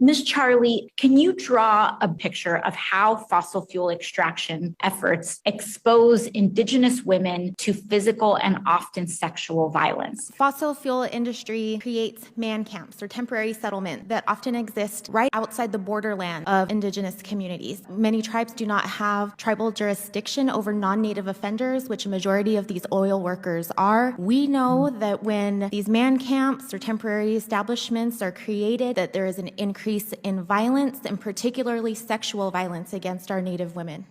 Ms. Charlie, can you draw a picture of how fossil fuel extraction efforts expose Indigenous women to physical and often sexual violence? Fossil fuel industry creates man camps or temporary settlements that often exist right outside the borderland of Indigenous communities. Many tribes do not have tribal jurisdiction over non-Native offenders, which a majority of these oil workers are. We know that when these man camps or temporary establishments are created, that there is an increase in violence, and particularly sexual violence against our Native women.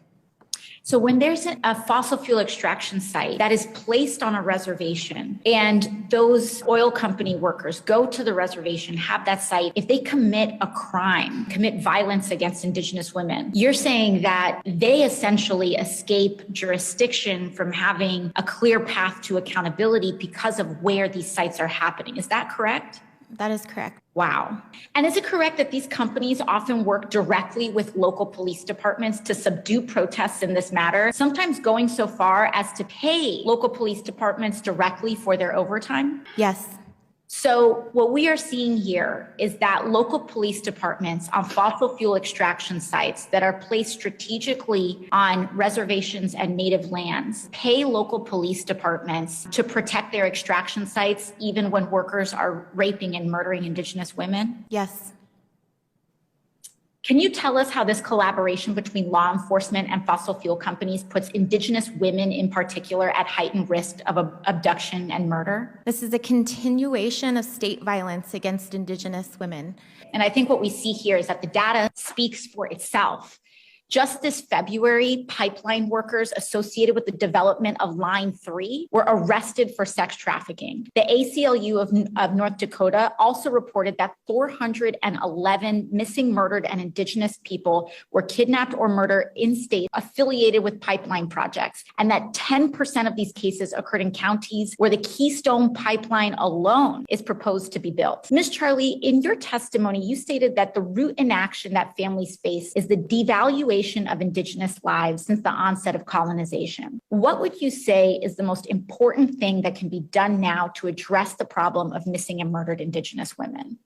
So when there's a fossil fuel extraction site that is placed on a reservation and those oil company workers go to the reservation, have that site, if they commit a crime, commit violence against Indigenous women, you're saying that they essentially escape jurisdiction from having a clear path to accountability because of where these sites are happening. Is that correct? That is correct. Wow. And is it correct that these companies often work directly with local police departments to subdue protests in this matter, sometimes going so far as to pay local police departments directly for their overtime? Yes. So what we are seeing here is that local police departments on fossil fuel extraction sites that are placed strategically on reservations and native lands pay local police departments to protect their extraction sites even when workers are raping and murdering Indigenous women? Yes. Can you tell us how this collaboration between law enforcement and fossil fuel companies puts Indigenous women in particular at heightened risk of abduction and murder? This is a continuation of state violence against Indigenous women. And I think what we see here is that the data speaks for itself. Just this February, pipeline workers associated with the development of Line 3 were arrested for sex trafficking. The ACLU of North Dakota also reported that 411 missing, murdered, and Indigenous people were kidnapped or murdered in states affiliated with pipeline projects, and that 10% of these cases occurred in counties where the Keystone Pipeline alone is proposed to be built. Ms. Charlie, in your testimony, you stated that the root inaction that families face is the devaluation of Indigenous lives since the onset of colonization. What would you say is the most important thing that can be done now to address the problem of missing and murdered Indigenous women?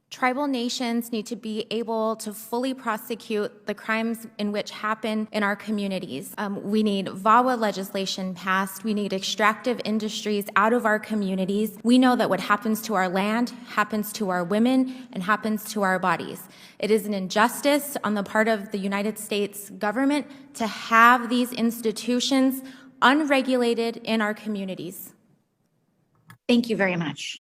Tribal nations need to be able to fully prosecute the crimes in which happen in our communities. We need VAWA legislation passed. We need extractive industries out of our communities. We know that what happens to our land happens to our women and happens to our bodies. It is an injustice on the part of the United States government to have these institutions unregulated in our communities. Thank you very much.